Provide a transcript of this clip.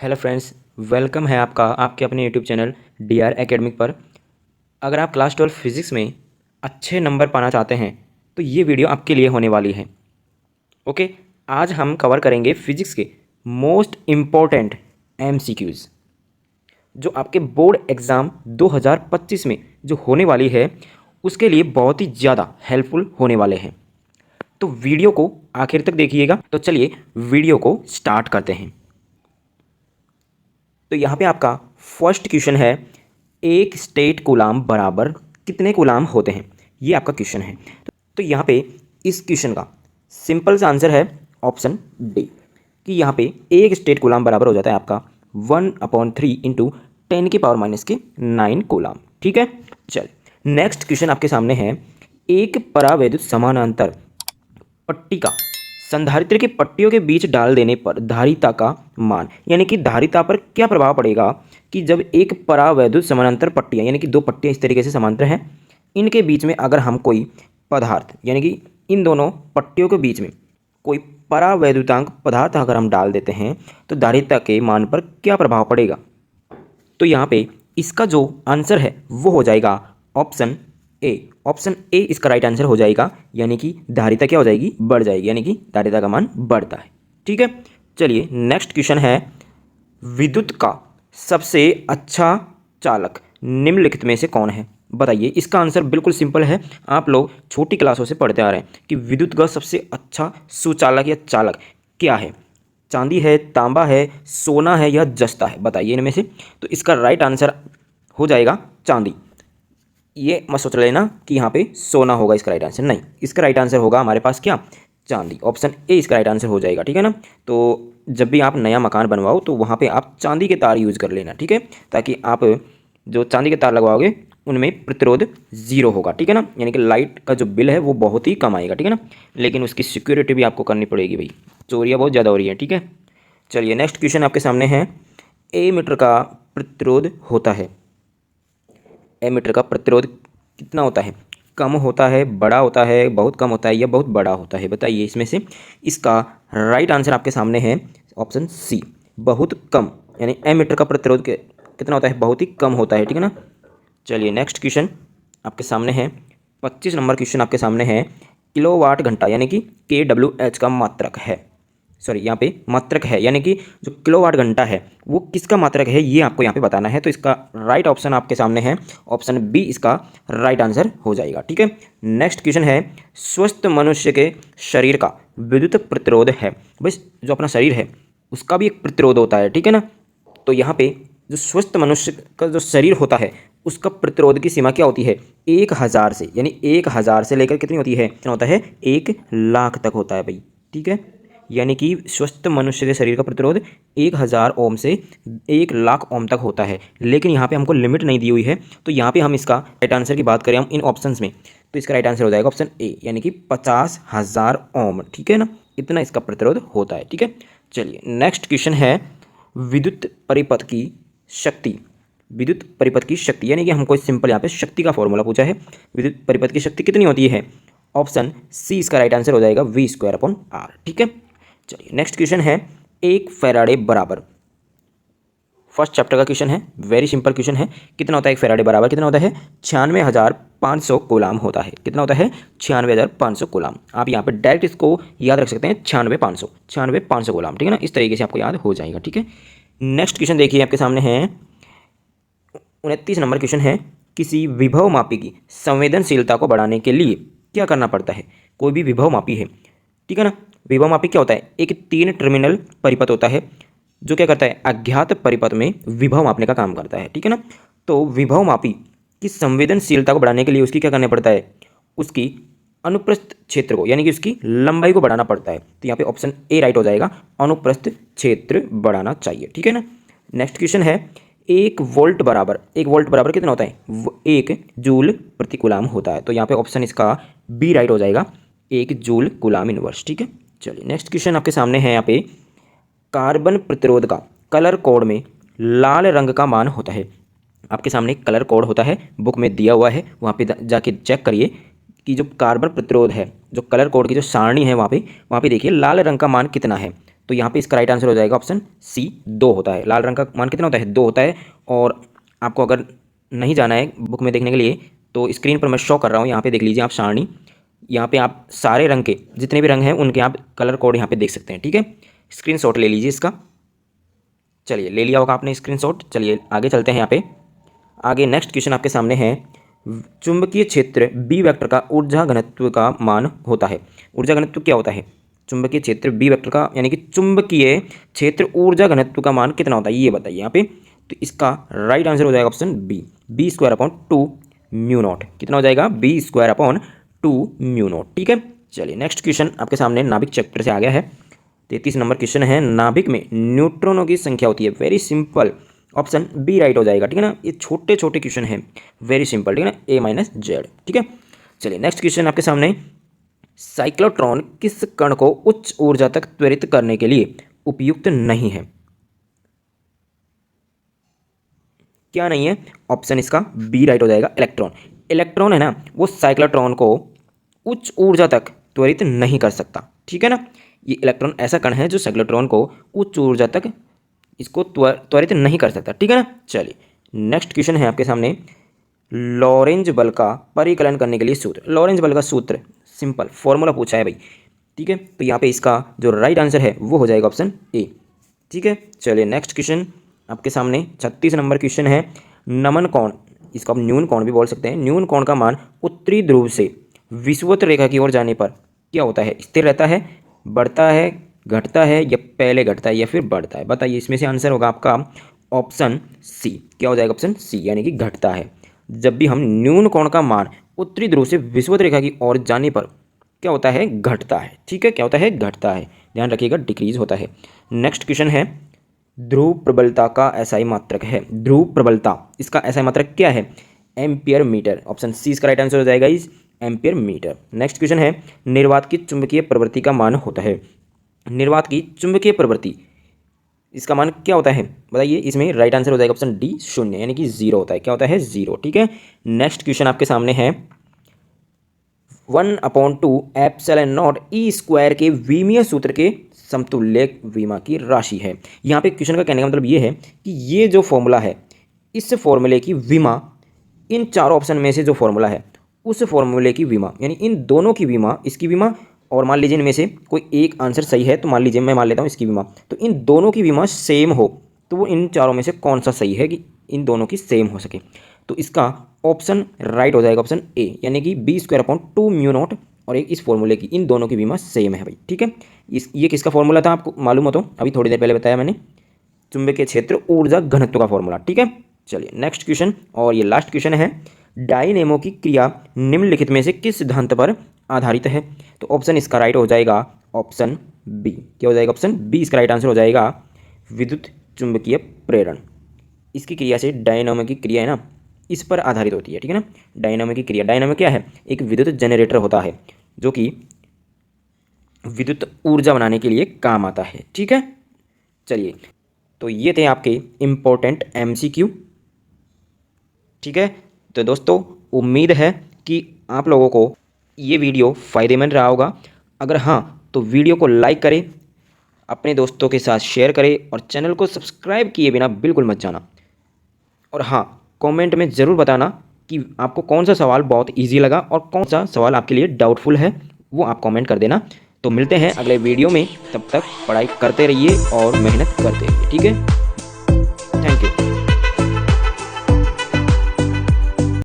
Hello friends, welcome है आपका आपके अपने YouTube channel D R academic पर। अगर आप क्लास 12 फिज़िक्स में अच्छे नंबर पाना चाहते हैं तो ये वीडियो आपके लिए होने वाली है। ओके, आज हम कवर करेंगे फिज़िक्स के मोस्ट इम्पॉर्टेंट एमसीक्यूज़ जो आपके बोर्ड एग्ज़ाम 2025 में जो होने वाली है उसके लिए बहुत ही ज़्यादा हेल्पफुल होने वाले हैं। तो वीडियो को आखिर तक देखिएगा। तो चलिए वीडियो को स्टार्ट करते हैं। तो यहाँ पे आपका फर्स्ट क्वेश्चन है, एक स्टेट कूलाम बराबर कितने कूलाम होते हैं। ये आपका क्वेश्चन है। तो यहाँ पे इस क्वेश्चन का सिंपल सा आंसर है ऑप्शन डी कि यहाँ पे एक स्टेट कूलाम बराबर हो जाता है आपका 1/3 इंटू 10⁻⁹ कूलाम। ठीक है। चल, नेक्स्ट क्वेश्चन आपके सामने है, एक परावैद्युत समानांतर पट्टी का संधारित्र की पट्टियों के बीच डाल देने पर धारिता का मान, यानी कि धारिता पर क्या प्रभाव पड़ेगा कि जब एक परावैद्युत समानांतर पट्टियाँ यानी कि दो पट्टियाँ इस तरीके से समांतर हैं, इनके बीच में अगर हम कोई पदार्थ यानी कि इन दोनों पट्टियों के बीच में कोई परावैद्युतांक पदार्थ अगर हम डाल देते हैं तो धारिता के मान पर क्या प्रभाव पड़ेगा। तो यहाँ पे इसका जो आंसर है वो हो जाएगा ऑप्शन ए। ऑप्शन ए इसका राइट आंसर हो जाएगा, यानी कि धारिता क्या हो जाएगी, बढ़ जाएगी, यानी कि धारिता का मान बढ़ता है। ठीक है। चलिए नेक्स्ट क्वेश्चन है, विद्युत का सबसे अच्छा चालक निम्नलिखित में से कौन है। बताइए। इसका आंसर बिल्कुल सिंपल है, आप लोग छोटी क्लासों से पढ़ते आ रहे हैं कि विद्युत का सबसे अच्छा सुचालक या चालक क्या है। चांदी है, तांबा है, सोना है या जस्ता है। बताइए इनमें से। तो इसका राइट आंसर हो जाएगा चांदी। ये मत सोच लेना कि यहाँ पे सोना होगा इसका राइट आंसर, नहीं, इसका राइट आंसर होगा हमारे पास क्या, चांदी। ऑप्शन ए इसका राइट आंसर हो जाएगा। ठीक है ना। तो जब भी आप नया मकान बनवाओ तो वहाँ पे आप चांदी के तार यूज़ कर लेना। ठीक है, ताकि आप जो चांदी के तार लगवाओगे उनमें प्रतिरोध जीरो होगा। ठीक है ना, यानी कि लाइट का जो बिल है वो बहुत ही कम आएगा। ठीक है ना, लेकिन उसकी सिक्योरिटी भी आपको करनी पड़ेगी भाई, चोरियाँ बहुत ज़्यादा हो रही हैं। ठीक है। चलिए नेक्स्ट क्वेश्चन आपके सामने है, ए मीटर का प्रतिरोध होता है। एमीटर का प्रतिरोध कितना होता है, कम होता है, बड़ा होता है, बहुत कम होता है या बहुत बड़ा होता है। बताइए इसमें से। इसका राइट आंसर आपके सामने है ऑप्शन सी, बहुत कम, यानी एमीटर का प्रतिरोध कितना होता है, बहुत ही कम होता है। ठीक है ना। चलिए नेक्स्ट क्वेश्चन आपके सामने है, 25 नंबर क्वेश्चन आपके सामने है, किलोवाट घंटा यानी कि KWH का मात्रक है, सॉरी यहाँ पे मात्रक है, यानी कि जो किलोवाट घंटा है वो किसका मात्रक है ये आपको यहाँ पे बताना है। तो इसका राइट ऑप्शन आपके सामने है ऑप्शन बी, इसका राइट आंसर हो जाएगा। ठीक है। नेक्स्ट क्वेश्चन है, स्वस्थ मनुष्य के शरीर का विद्युत प्रतिरोध है। बस जो अपना शरीर है उसका भी एक प्रतिरोध होता है। ठीक है ना। तो यहाँ पे जो स्वस्थ मनुष्य का जो शरीर होता है उसका प्रतिरोध की सीमा क्या होती है, 1000 से, यानी 1000 से लेकर कितनी होती है, कितना होता है, 1 लाख तक होता है भाई। ठीक है, यानी कि स्वस्थ मनुष्य के शरीर का प्रतिरोध 1000 ओम से 1 लाख ओम तक होता है। लेकिन यहाँ पे हमको लिमिट नहीं दी हुई है, तो यहाँ पे हम इसका राइट आंसर की बात करें हम इन ऑप्शंस में, तो इसका राइट आंसर हो जाएगा ऑप्शन ए, यानी कि 50,000 ओम। ठीक है ना, इतना इसका प्रतिरोध होता है। ठीक है। चलिए नेक्स्ट क्वेश्चन है, विद्युत परिपथ की शक्ति, विद्युत परिपथ की शक्ति, यानी कि हमको सिंपल यहाँ पे शक्ति का फॉर्मूला पूछा है, विद्युत परिपथ की शक्ति कितनी होती है। ऑप्शन सी इसका राइट आंसर हो जाएगा V²/R। ठीक है। चलिए नेक्स्ट क्वेश्चन है, एक फैराडे बराबर, फर्स्ट चैप्टर का क्वेश्चन है, वेरी सिंपल क्वेश्चन है, कितना होता है एक फैराडे बराबर, कितना होता है, 96,500 कूलाम होता है। कितना होता है, 96,500 कूलाम। आप यहाँ पे डायरेक्ट इसको याद रख सकते हैं, 96,500 कूलाम। ठीक है ना, इस तरीके से आपको याद हो जाएगा। ठीक है। नेक्स्ट क्वेश्चन देखिए आपके सामने है, 29 नंबर क्वेश्चन है, किसी विभव मापी की संवेदनशीलता को बढ़ाने के लिए क्या करना पड़ता है। कोई भी विभव मापी है, ठीक है ना, विभव मापी क्या होता है, एक 3 टर्मिनल परिपथ होता है जो क्या करता है, अज्ञात परिपथ में विभव मापने का काम करता है। ठीक है ना। तो विभव मापी की संवेदनशीलता को बढ़ाने के लिए उसकी क्या करना पड़ता है, उसकी अनुप्रस्थ क्षेत्र को, यानी कि उसकी लंबाई को बढ़ाना पड़ता है। तो यहाँ पे ऑप्शन ए राइट हो जाएगा, अनुप्रस्थ क्षेत्र बढ़ाना चाहिए। ठीक है ना। नेक्स्ट क्वेश्चन है, 1 वोल्ट बराबर कितना होता है, 1 जूल प्रति कूलाम होता है। तो यहाँ पे ऑप्शन इसका बी राइट हो जाएगा, 1 जूल कूलाम इनवर्स। ठीक है। चलिए नेक्स्ट क्वेश्चन आपके सामने है, यहाँ पे कार्बन प्रतिरोध का कलर कोड में लाल रंग का मान होता है। आपके सामने कलर कोड होता है, बुक में दिया हुआ है, वहाँ पे जाके चेक करिए कि जो कार्बन प्रतिरोध है, जो कलर कोड की जो सारणी है वहाँ पे देखिए लाल रंग का मान कितना है। तो तो यहाँ पे इसका राइट आंसर हो जाएगा ऑप्शन सी 2 होता है। लाल रंग का मान कितना होता है 2 होता है। और आपको अगर नहीं जाना है बुक में देखने के लिए तो स्क्रीन पर मैं शो कर रहा हूँ, यहाँ पे देख लीजिए आप सारणी। यहाँ पे आप सारे रंग के जितने भी रंग हैं उनके आप कलर कोड यहाँ पे देख सकते हैं। ठीक है, स्क्रीनशॉट ले लीजिए इसका। चलिए ले लिया होगा आपने स्क्रीनशॉट। चलिए आगे चलते हैं यहाँ पे। आगे नेक्स्ट क्वेश्चन आपके सामने है, चुंबकीय क्षेत्र बी वेक्टर का ऊर्जा घनत्व का मान होता है। ऊर्जा घनत्व क्या होता है? चुंबकीय क्षेत्र बी वेक्टर का यानी कि चुंबकीय क्षेत्र ऊर्जा घनत्व का मान कितना होता है ये बताइए यहाँ पे। तो इसका राइट आंसर हो जाएगा option B square upon 2 mu naught. कितना हो जाएगा? B square upon 2 mu naught. ठीक है, चलिए नेक्स्ट क्वेश्चन आपके सामने नाभिक चैप्टर से आ गया है। 33 नंबर क्वेश्चन है, नाभिक में न्यूट्रॉनों की संख्या होती है। Very simple, option B right हो जाएगा। ठीक है ना, ये छोटे छोटे क्वेश्चन हैं, वेरी सिंपल। ठीक है ना, A-Z। ठीक है, चलिए नेक्स्ट क्वेश्चन आपके सामने, साइक्लोट्रॉन किस कण को उच्च ऊर्जा तक त्वरित करने के लिए उपयुक्त नहीं है? क्या नहीं है? ऑप्शन इसका बी राइट हो जाएगा, इलेक्ट्रॉन। इलेक्ट्रॉन है ना, वो साइक्लोट्रॉन को उच्च ऊर्जा तक त्वरित नहीं कर सकता। ठीक है ना, ये इलेक्ट्रॉन ऐसा कण है जो साइक्लोट्रॉन को उच्च ऊर्जा तक इसको त्वरित नहीं कर सकता। ठीक है ना, चलिए नेक्स्ट क्वेश्चन है आपके सामने, लॉरेंज बल का परिकलन करने के लिए सूत्र। लॉरेंज बल का सूत्र सिंपल फॉर्मूला पूछा है भाई। ठीक है, तो यहाँ पे इसका जो राइट आंसर है वो हो जाएगा ऑप्शन ए। ठीक है, चलिए नेक्स्ट क्वेश्चन आपके सामने 36 नंबर क्वेश्चन है, नमन कोण, इसको आप न्यून कोण भी बोल सकते हैं। न्यून कोण का मान उत्तरी ध्रुव से विषुवत रेखा की ओर जाने पर क्या होता है? स्थिर रहता है, बढ़ता है, घटता है, या पहले घटता है या फिर बढ़ता है? बताइए, इसमें से आंसर होगा आपका ऑप्शन सी। क्या हो जाएगा? ऑप्शन सी यानी कि घटता है। जब भी हम न्यून कोण का मान उत्तरी ध्रुव से विषुवत रेखा की ओर जाने पर क्या होता है? घटता है। ठीक है, क्या होता है? घटता है। ध्यान रखिएगा, डिक्रीज होता है। नेक्स्ट क्वेश्चन है, ध्रुव प्रबलता का एसआई मात्रक है। ध्रुव प्रबलता, इसका एसआई मात्रक क्या है? Ampere metre. ऑप्शन सी इसका राइट आंसर हो जाएगा, इस एम्पियर मीटर। नेक्स्ट क्वेश्चन है, निर्वात की चुंबकीय प्रवृत्ति का मान होता है। निर्वात की चुंबकीय प्रवृत्ति, इसका मान क्या होता है बताइए? इसमें राइट आंसर हो जाएगा ऑप्शन डी, 0 यानी कि 0 होता है। क्या होता है? 0। ठीक है, नेक्स्ट क्वेश्चन आपके सामने है, 1/2 एप्सिलॉन नॉट ई स्क्वायर के विमीय सूत्र के समतुल्य विमा की राशि है। यहाँ पे क्वेश्चन का कहने का मतलब ये है कि ये जो फॉर्मूला है, इस फॉर्मूले की विमा, इन चारों ऑप्शन में से जो फॉर्मूला है उस फॉर्मूले की विमा, यानी इन दोनों की विमा, इसकी विमा, और मान लीजिए इनमें से कोई एक आंसर सही है तो मान लीजिए मैं मान लेता हूँ इसकी विमा, तो इन दोनों की विमा सेम हो तो वो इन चारों में से कौन सा सही है कि इन दोनों की सेम हो सके? तो इसका ऑप्शन राइट हो जाएगा ऑप्शन ए, यानी कि B square upon 2 mu naught, और एक इस फॉर्मूले की, इन दोनों की विमा सेम है भाई। ठीक है, ये किसका फॉर्मूला था आपको मालूम हो तो? अभी थोड़ी देर पहले बताया मैंने, चुंबकीय क्षेत्र ऊर्जा घनत्व का फॉर्मूला। ठीक है, चलिए नेक्स्ट क्वेश्चन, और ये लास्ट क्वेश्चन है, डायनेमो की क्रिया निम्नलिखित में से किस सिद्धांत पर आधारित है? तो ऑप्शन इसका राइट हो जाएगा ऑप्शन बी। क्या हो जाएगा? ऑप्शन बी इसका राइट आंसर हो जाएगा, विद्युत चुंबकीय प्रेरण। इसकी क्रिया से, डायनेमो की क्रिया है ना, इस पर आधारित होती है। ठीक है ना, डायनेमो की क्रिया, डायनेमो क्या है? एक विद्युत जनरेटर होता है जो कि विद्युत ऊर्जा बनाने के लिए काम आता है। ठीक है, चलिए तो ये थे आपके इम्पोर्टेंट MCQ। ठीक है, तो दोस्तों उम्मीद है कि आप लोगों को ये वीडियो फ़ायदेमंद रहा होगा। अगर हाँ तो वीडियो को लाइक करें, अपने दोस्तों के साथ शेयर करें, और चैनल को सब्सक्राइब किए बिना बिल्कुल मत जाना। और हाँ, कमेंट में ज़रूर बताना कि आपको कौन सा सवाल बहुत इजी लगा और कौन सा सवाल आपके लिए डाउटफुल है, वो आप कमेंट कर देना। तो मिलते हैं अगले वीडियो में, तब तक पढ़ाई करते रहिए और मेहनत करते रहिए। ठीक है।